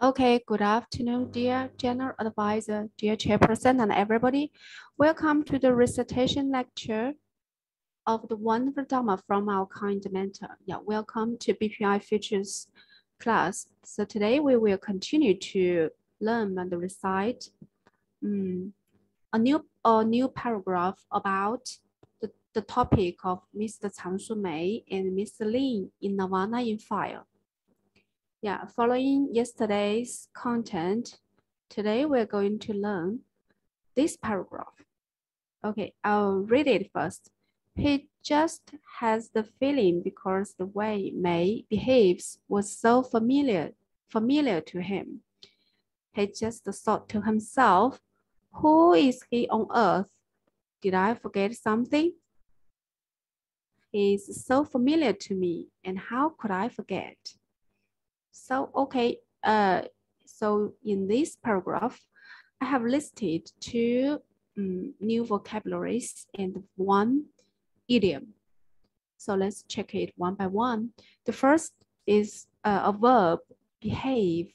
Okay, good afternoon, dear General Advisor, dear Chairperson, and everybody. Welcome to the recitation lecture of the wonderful Dharma from our kind mentor. Yeah, welcome to BPI Futures class. So today we will continue to learn and recite a new paragraph about the topic of Mr. Chang Shumei and Mr. Lin in Nirvana in Fire. Yeah, following yesterday's content, today we're going to learn this paragraph. Okay, I'll read it first. He just has the feeling because the way May behaves was so familiar to him. He just thought to himself, who is he on earth? Did I forget something? He's so familiar to me, and how could I forget? So, okay, so in this paragraph, I have listed two new vocabularies and one idiom. So let's check it one by one. The first is a verb, behave.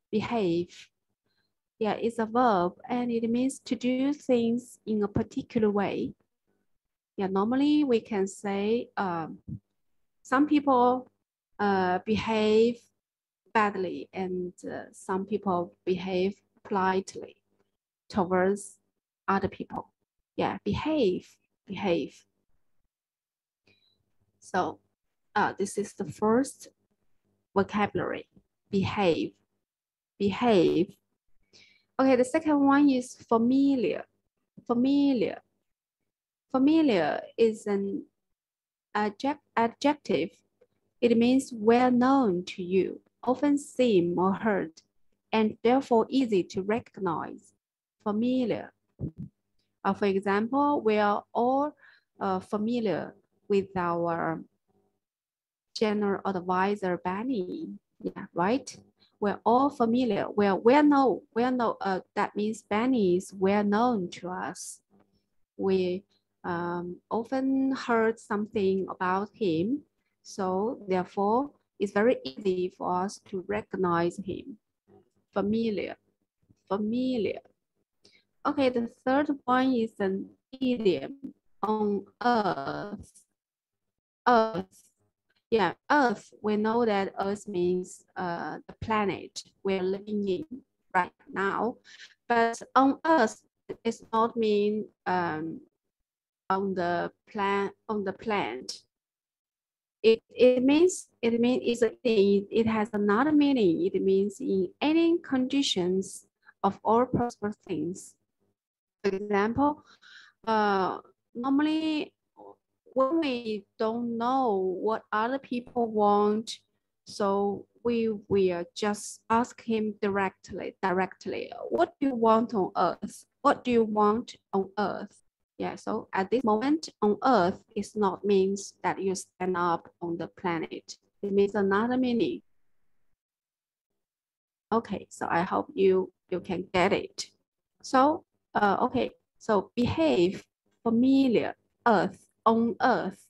Behave. Yeah, it's a verb and it means to do things in a particular way. Yeah, normally we can say some people behave badly and some people behave politely towards other people. Yeah, behave. So this is the first vocabulary, behave. Okay, the second one is familiar. Familiar is an adjective. It means well known to you, often seen or heard, and therefore easy to recognize. Familiar. For example, we are all familiar with our general advisor, Benny. Yeah, right? We're all familiar. That means Benny is well known to us. We often heard something about him. So therefore, it's very easy for us to recognize him. Familiar. Okay, the third one is an idiom, on earth. Yeah, Earth, we know that Earth means the planet we're living in right now. But on Earth, it does not mean on the plant. It has another meaning. It means in any conditions of all possible things. For example, normally when we don't know what other people want, so we will just ask him directly, what do you want on earth? What do you want on earth? Yeah, so at this moment on earth, it's not means that you stand up on the planet. It means another meaning. Okay, so I hope you can get it. So, okay, so behave, familiar, earth, on earth.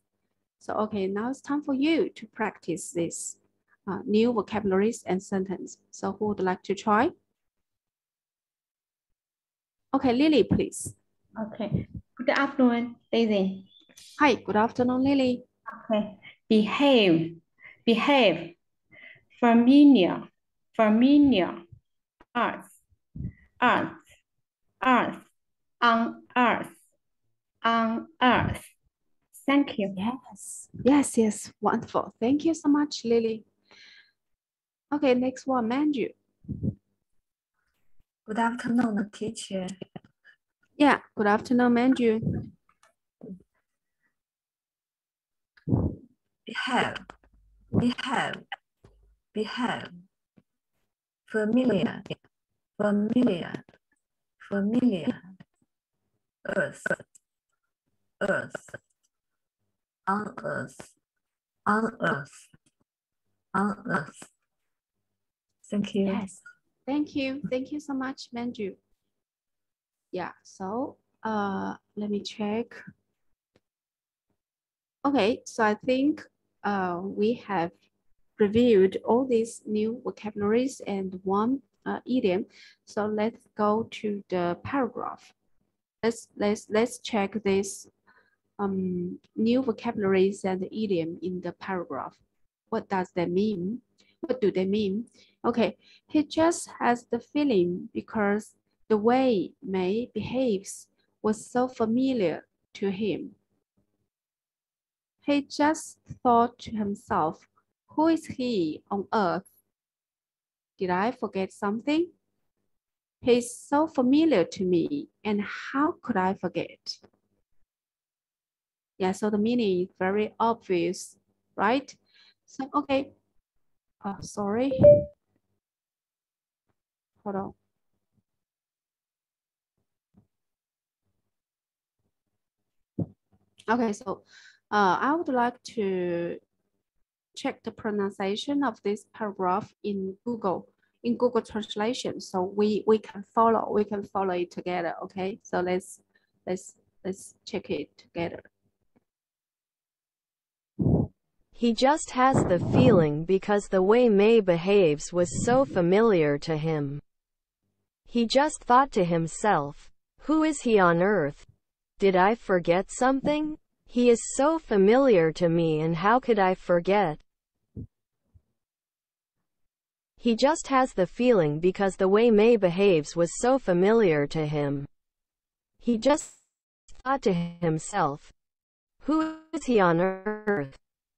So, okay, now it's time for you to practice this new vocabularies and sentence. So who would like to try? Okay, Lily, please. Okay. Good afternoon, Daisy. Hi, good afternoon, Lily. Okay. Behave. Familiar. Earth. On earth. Thank you. Yes, wonderful. Thank you so much, Lily. Okay, next one, Manju. Good afternoon, teacher. Yeah, good afternoon, Manju. Behave. Familiar. Earth. On earth. Thank you. Yes, thank you so much, Manju. Yeah, so let me check. Okay, so I think we have reviewed all these new vocabularies and one idiom. So let's go to the paragraph. Let's check this new vocabularies and idiom in the paragraph. What does that mean? What do they mean? Okay, he just has the feeling because the way May behaves was so familiar to him. He just thought to himself, who is he on earth? Did I forget something? He's so familiar to me, and how could I forget? Yeah, so the meaning is very obvious, right? So, okay. Oh, sorry. Hold on. Okay, so I would like to check the pronunciation of this paragraph in Google Translation, so we can follow it together. Okay, so let's check it together. He just has the feeling because the way May behaves was so familiar to him. He just thought to himself, who is he on earth? Did I forget something? He is so familiar to me, and how could I forget? He just has the feeling because the way May behaves was so familiar to him. He just thought to himself, who is he on earth?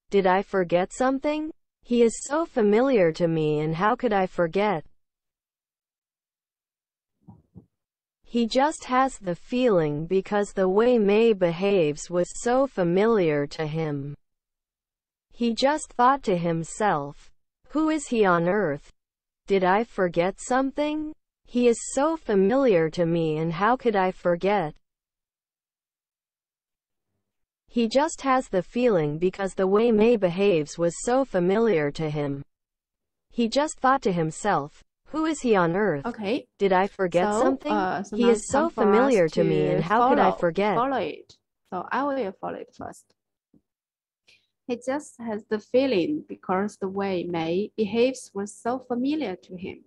Did I forget something? He is so familiar to me, and how could I forget? He just has the feeling because the way May behaves was so familiar to him. He just thought to himself, who is he on earth? Did I forget something? He is so familiar to me, and how could I forget? He just has the feeling because the way May behaves was so familiar to him. He just thought to himself, who is he on earth? Okay. Did I forget something? So He is so familiar to me, and how could I forget? Follow it. So I will follow it first. He just has the feeling because the way May behaves was so familiar to him.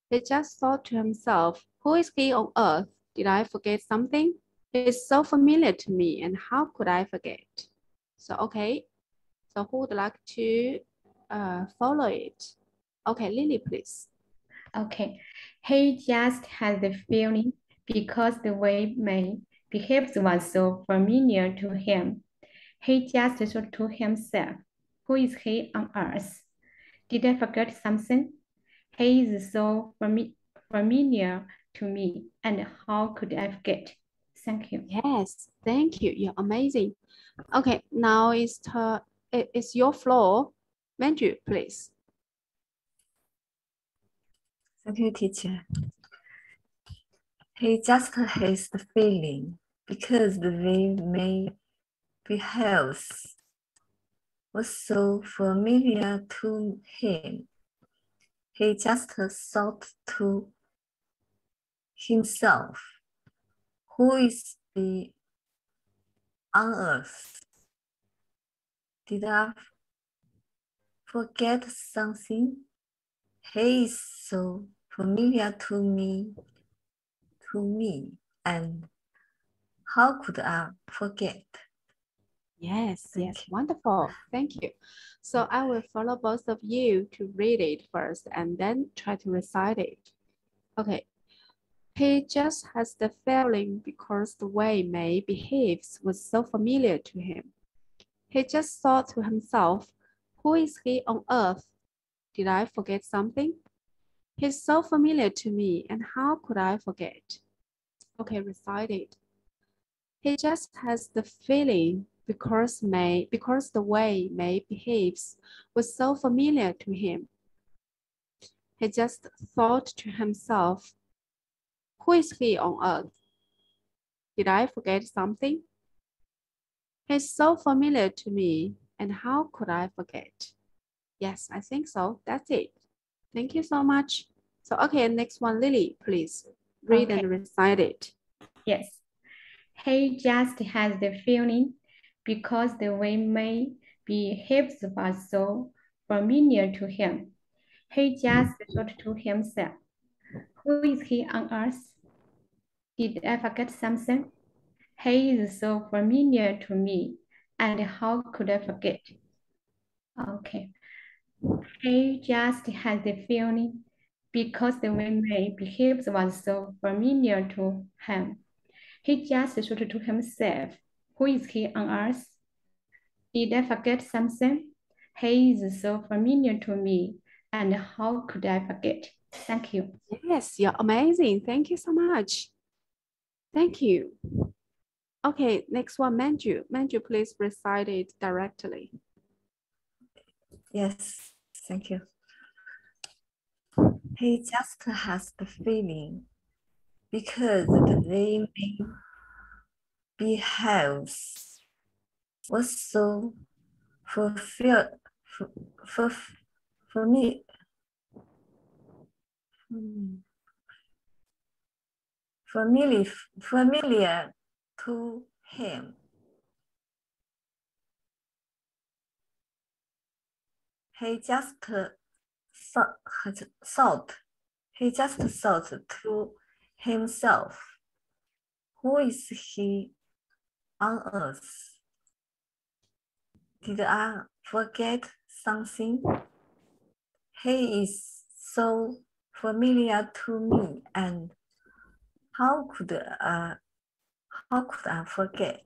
He just thought to himself, who is he on earth? Did I forget something? It's so familiar to me, and how could I forget? So, okay. So who would like to follow it? Okay, Lily, please. Okay. He just has the feeling because the way May behaves was so familiar to him. He just thought to himself, who is he on earth? Did I forget something? He is so familiar to me, and how could I forget? Thank you. Yes, thank you. You're amazing. Okay, now it's your floor. Manju, please. Thank you, teacher. He just has the feeling because the way May behaves was so familiar to him. He just thought to himself, who is the on earth? Did I forget something? He is so familiar to me, and how could I forget? Yes, Thank yes, you. wonderful. Thank you. So I will follow both of you to read it first and then try to recite it. Okay. He just has the feeling because the way May behaves was so familiar to him. He just thought to himself, who is he on earth? Did I forget something? He's so familiar to me, and how could I forget? Okay, recite it. He just has the feeling because the way May behaves was so familiar to him. He just thought to himself, who is he on earth? Did I forget something? He's so familiar to me, and how could I forget? Yes, I think so. That's it. Thank you so much. So, okay, next one, Lily, please read Okay. and recite it. Yes. He just has the feeling because the way May behaves was so familiar to him. He just thought to himself, who is he on earth? Did I forget something? He is so familiar to me, and how could I forget? Okay. He just had the feeling because the way May behaves was so familiar to him. He just thought to himself, who is he on earth? Did I forget something? He is so familiar to me, and how could I forget? Thank you. Yes, you're amazing. Thank you so much. Thank you. Okay, next one, Manju. Manju, please recite it directly. Yes, thank you. He just has the feeling because the way May behaves was so fulfill, for, for, for me, familiar to him. He just thought to himself, who is he on earth? Did I forget something? He is so familiar to me, and how could I forget?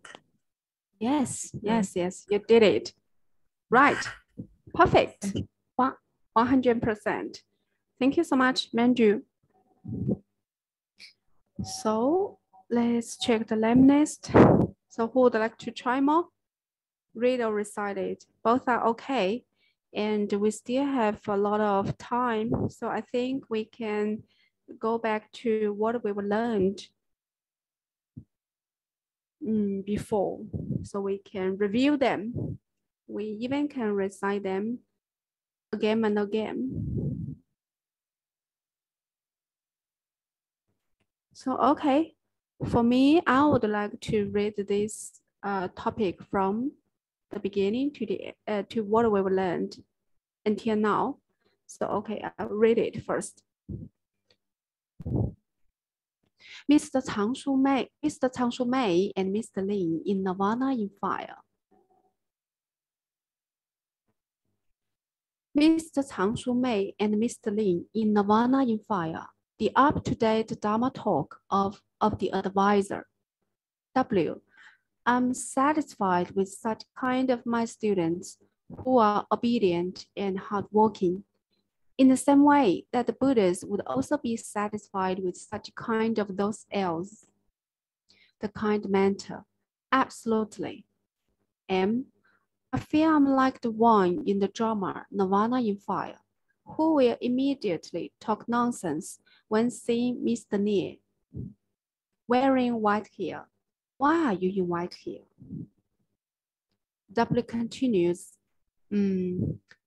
Yes, yes, yes, you did it. Right, perfect. 100%. Thank you so much, Manju. So let's check the lamnist. So who would like to try more? Read or recite it. Both are okay. And we still have a lot of time. So I think we can go back to what we've learned before. So we can review them. We even can recite them again and again. So, okay, for me, I would like to read this topic from the beginning to the to what we've learned until now. So, okay, I'll read it first. Mr. Chang Shu Mei and Mr. Lin in Nirvana in Fire. Mr. Chang Shu Mei and Mr. Lin in Nirvana in Fire. The up-to-date Dharma talk of the advisor. W. I'm satisfied with such kind of my students who are obedient and hardworking. In the same way that the Buddhists would also be satisfied with such kind of those else. The kind mentor, absolutely. M. I feel I'm like the one in the drama Nirvana in Fire, who will immediately talk nonsense when seeing Mr. Nie wearing white hair. Why are you in white hair? W continues.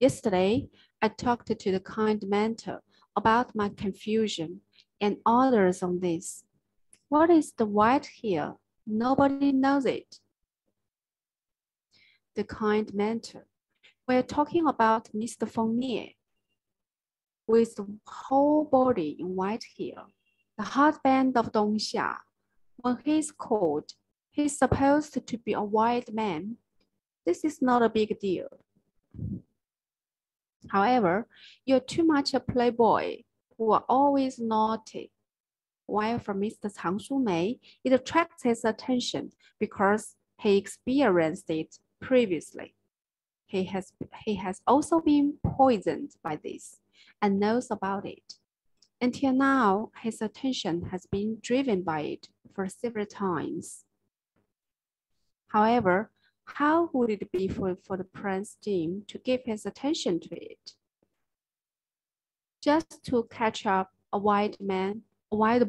Yesterday, I talked to the kind mentor about my confusion and others on this. What is the white hair? Nobody knows it. The kind mentor. We're talking about Mr. Feng Nie with the whole body in white hair, the husband of Dong Xia. When he's called, he's supposed to be a white man. This is not a big deal. However, you're too much a playboy who are always naughty. While for Mr. Chang Shu Mei, it attracts his attention because he experienced it previously. He has also been poisoned by this and knows about it. Until now, his attention has been driven by it for several times. However, how would it be for the Prince Jim to give his attention to it? Just to catch up a white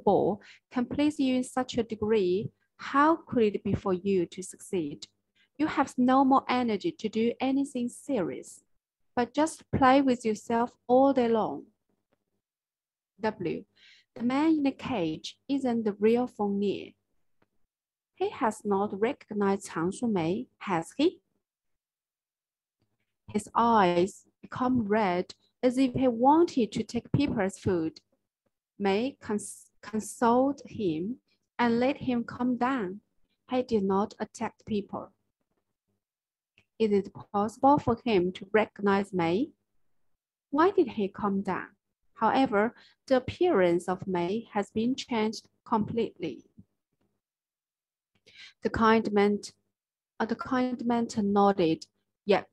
ball can please you in such a degree, how could it be for you to succeed? You have no more energy to do anything serious, but just play with yourself all day long. W. The man in the cage isn't the real Feng Nie. He has not recognized Chang Shu Mei, has he? His eyes become red as if he wanted to take people's food. May consoled him and let him come down. He did not attack people. Is it possible for him to recognize May? Why did he come down? However, the appearance of May has been changed completely. The kind man nodded. Yet,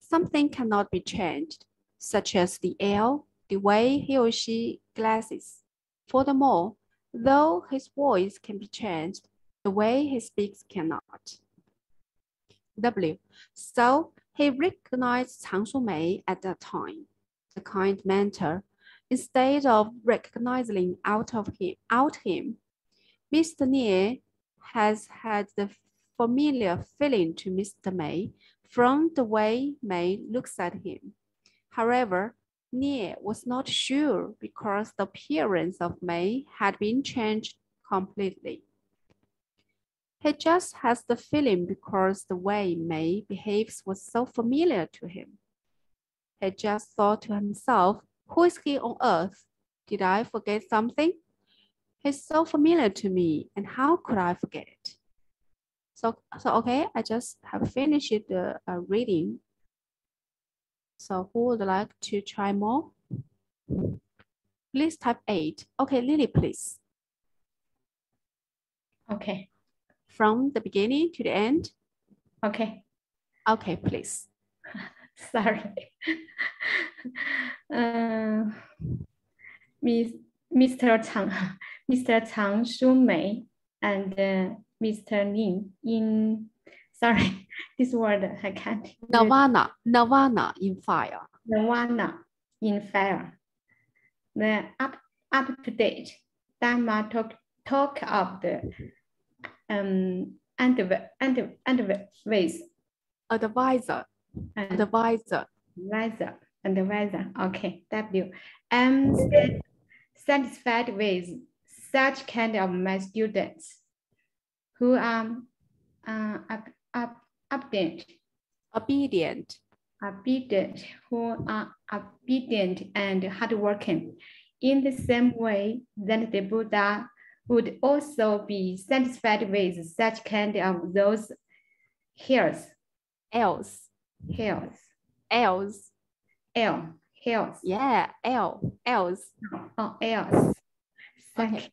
something cannot be changed, such as the air, the way he or she glances. Furthermore, though his voice can be changed, the way he speaks cannot. W. So he recognized Chang Shu-mei at that time. The kind mentor, instead of recognizing out him, Mr. Nie has had the familiar feeling to Mr. May from the way May looks at him. However, Nie was not sure because the appearance of May had been changed completely. He just has the feeling because the way May behaves was so familiar to him. He just thought to himself, who is he on earth? Did I forget something? He's so familiar to me, and how could I forget it? So okay, I just have finished the reading. So who would like to try more? Please type 8. Okay, Lily, please. Okay. From the beginning to the end? Okay. Okay, please. Sorry. Mr. Chang Shu-mei and Mr. Lin in, sorry, this word I can't. Nirvana in fire. Nirvana in fire. The up to date Dharma talk of the Advisor. Okay, W. Satisfied with such kind of my students who are obedient, who are obedient and hardworking, in the same way that the Buddha would also be satisfied with such kind of those hills. Else. Yeah, else. Oh, else. Okay.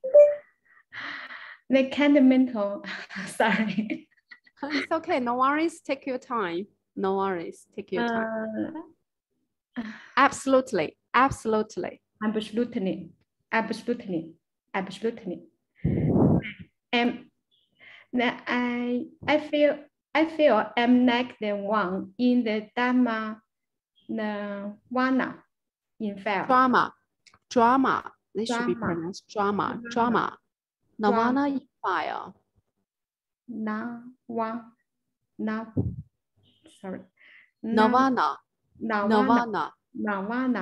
The kind of mental, sorry. It's okay, no worries, take your time. No worries, take your time. Absolutely. I feel I'm like the one in the Dharma, the Wana in fire. Drama. This should be pronounced drama. Nirvana in fire. Nirvana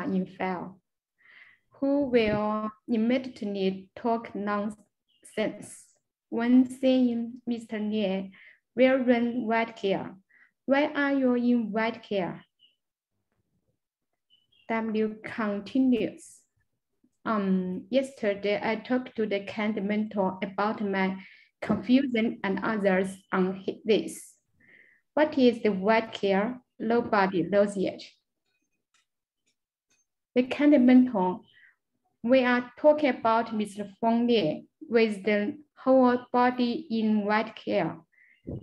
in fire. Who will immediately talk nonsense when seeing Mr. Nie wearing white hair? Why are you in white hair? W continues. Yesterday, I talked to the kind mentor about my confusion and others on this. What is the white hair? Nobody knows yet. The kind mentor, we are talking about Mr. Feng Lie with the whole body in white hair.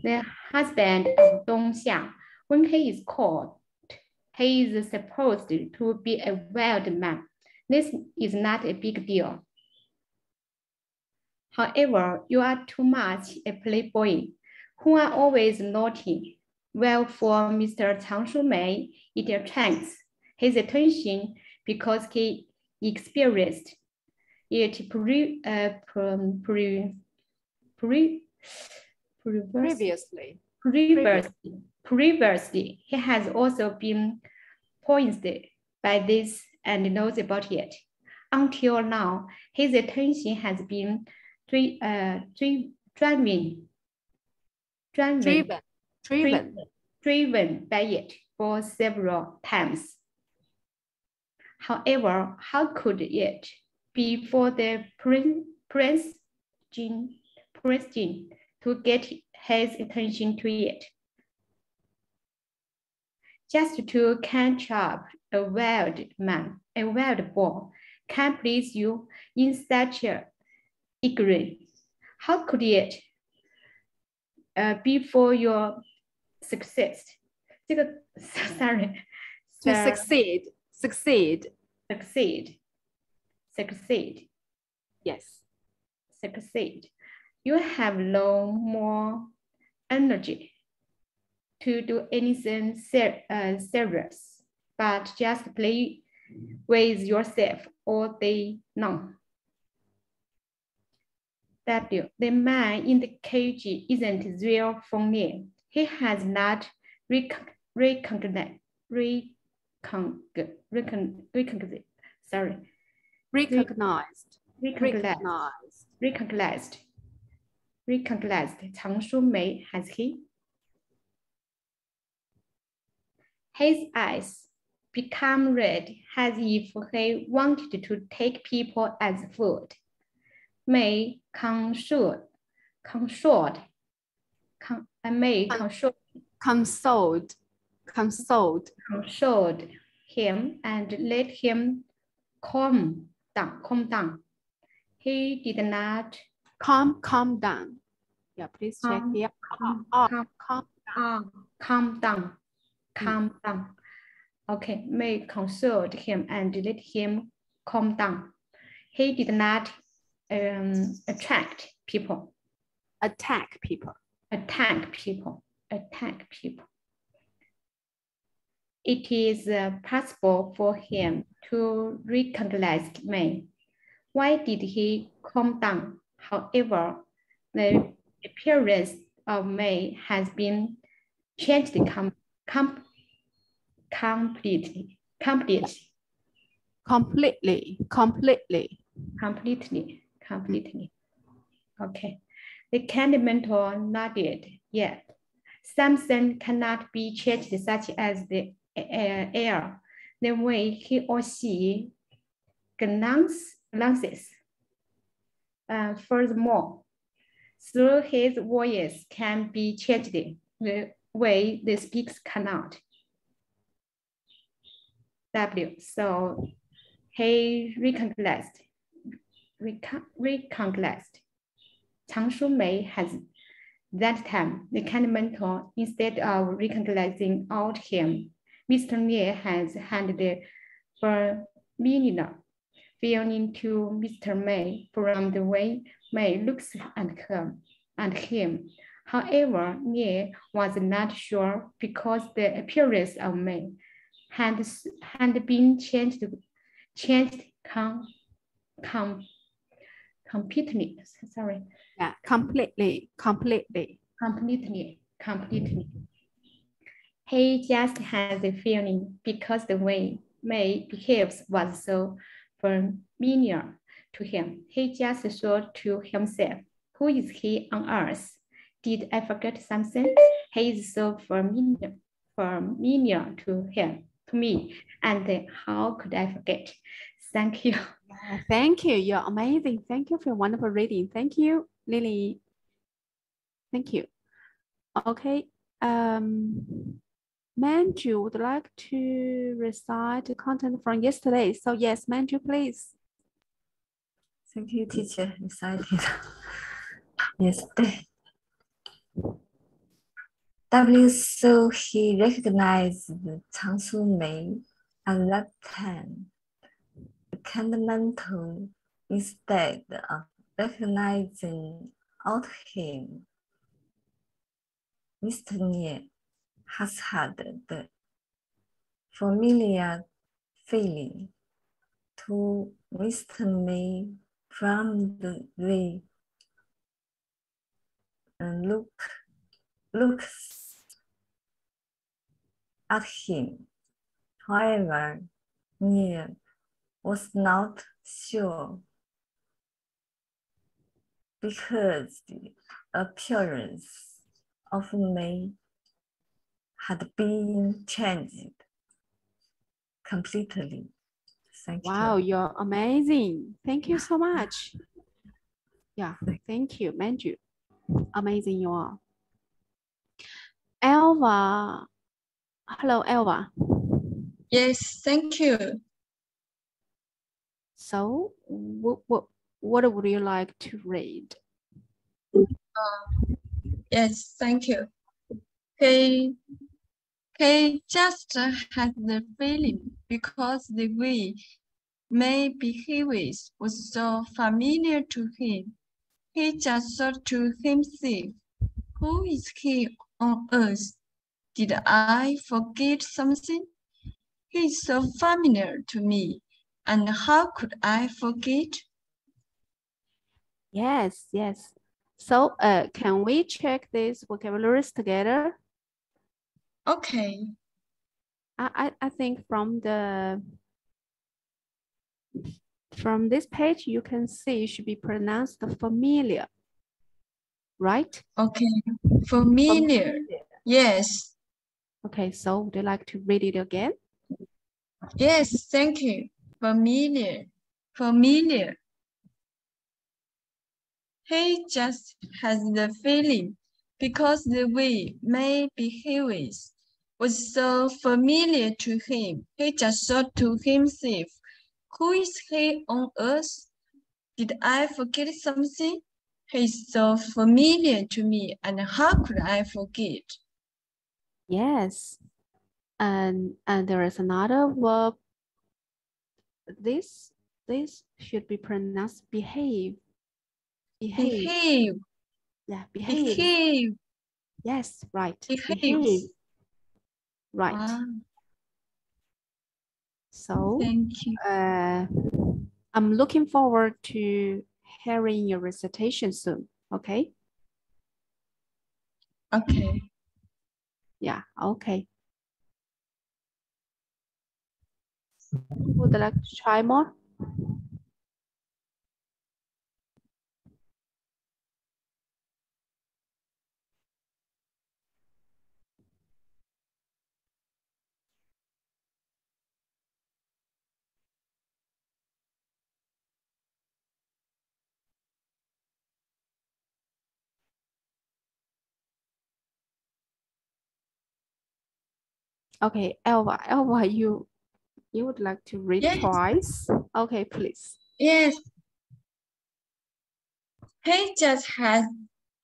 The husband of Dong Xia, when he is caught, he is supposed to be a wild man. This is not a big deal. However, you are too much a playboy who are always naughty. Well, for Mr. Chang Shu-mei, it attracts his attention because he experienced it previously. He has also been poisoned by this and knows about it. Until now, his attention has been driven by it for several times. However, how could it be for the Prince Jean to get his attention to it? Just to catch up a wild man, a wild boar, can please you in such a ignorance. How could it be for your success? 这个 sorry, To succeed. Yes. Succeed. You have no more energy to do anything serious, but just play with yourself all day long. W. The man in the cage isn't real Feng Lian. He has not recognized Chang Shu Mei, has he? His eyes become red as if he wanted to take people as food. Mei consoled him and let him calm down. He did not calm down. Yeah, please check here. Calm down. Okay, Mei consoled him and let him calm down. He did not attack people. It is possible for him to recognize Mei. Why did he calm down? However, the appearance of Mei has been changed completely. Okay. The Candymentor nodded. Yeah. Something cannot be changed, such as the air, the way he or she glances. Furthermore, through his voice can be changed, the way they speak cannot. W. So he recognized. Chang Shu Mei has that time the Candymentor, instead of recognizing out him, Mr. Lian has handed the familiar feeling to Mr. Mei from the way Mei looks at him. However, Lian was not sure because the appearance of Mei had been changed completely. Sorry. Yeah, completely. He just had the feeling because the way Mei behaves was so familiar to him. He just thought to himself, who is he on earth? Did I forget something? He is so familiar to me, and how could I forget? Thank you. Thank you. You're amazing. Thank you for your wonderful reading. Thank you, Lily. Thank you. Okay. Manju would like to recite the content from yesterday. So yes, Manju, please. Thank you, teacher. Recited yesterday. W. So he recognized Chang Su Mei at that time. The Candymentor, instead of recognizing out him, Mr. Lian has had the familiar feeling to Mr. Mei from the way looks at him. However, Lian was not sure because the appearance of Mei had been changed completely. Thank Wow, you. you're amazing. Thank you so much. Yeah, thank you, Manju. Amazing you are. Elva. Hello, Elva. Yes, thank you. So, what would you like to read? Yes, thank you. He just had the feeling because the way May behaviors was so familiar to him. He just thought to himself, who is he on earth? Did I forget something? He is so familiar to me, and how could I forget? Yes, yes. So, can we check these vocabularies together? Okay, I think from this page, you can see it should be pronounced familiar, right? okay. Familiar. Yes, Okay, so would you like to read it again? yes, thank you. Familiar, familiar. He just has the feeling because the way May behaves was so familiar to him. He just thought to himself, who is he on earth? Did I forget something? He's so familiar to me, and how could I forget? Yes. And there is another verb. This should be pronounced behave. Behave. Behave, Yeah, behave. behave, Yes, right. Behave. behaves. Right. Ah, So, thank you. I'm looking forward to hearing your recitation soon. Okay? Okay. Yeah, okay. Would you like to try more? Okay, Elva, you would like to read Yes, twice? Okay, please. yes. He just has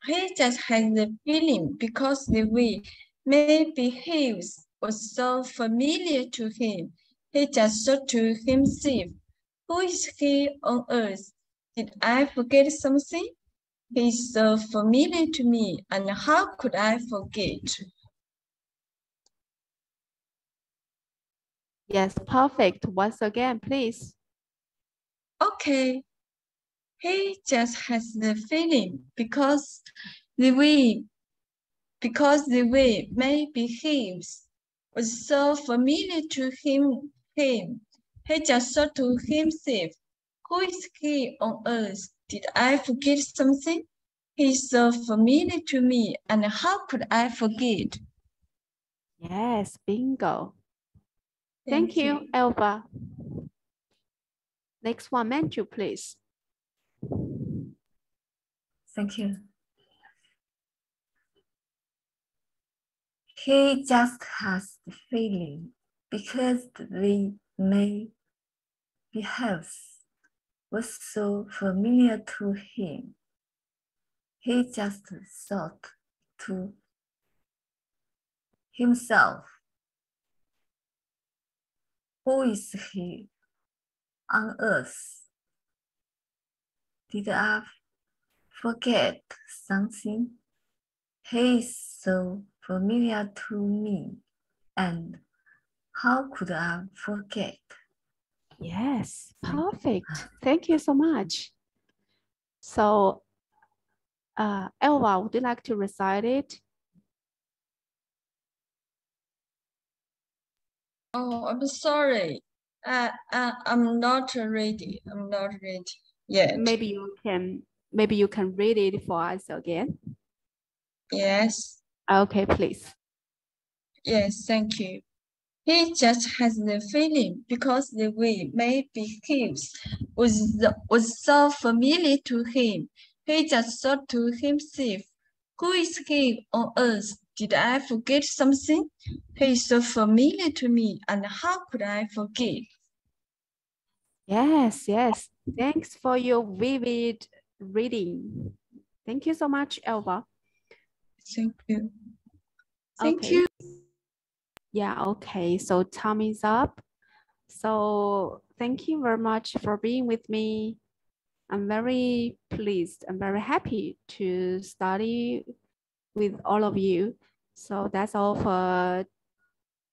the feeling because the way May behaves was so familiar to him. He just thought to himself, who is he on earth? Did I forget something? He's so familiar to me, and how could I forget? Yes, perfect. Once again, please. Okay, he just has the feeling because the way May behaves was so familiar to him. He just thought to himself, who is he on earth? Did I forget something? He's so familiar to me, and how could I forget? Yes, bingo. Thank Thank you, you. Elva. Next one, Manju, please. Thank you. He just has the feeling because the way May behaves was so familiar to him. He just thought to himself, who is he on earth? Did I forget something? He is so familiar to me, and how could I forget? Yes, perfect. Thank you so much. So, Elva, would you like to recite it? Oh, I'm sorry. I'm not ready. I'm not ready yet. Maybe you can read it for us again. Yes. Okay, please. Yes, thank you. He just has the feeling because the way May behaves was so familiar to him. He just thought to himself, who is he on earth? Did I forget something? He is so familiar to me, and how could I forget? Yes, yes. Thanks for your vivid reading. Thank you so much, Elva. Thank you. Thank Okay. you. Yeah, okay. So time is up. So thank you very much for being with me. I'm very pleased. I'm very happy to study with all of you. So that's all for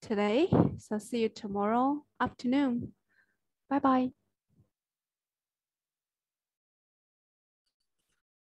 today. So see you tomorrow afternoon. Bye-bye.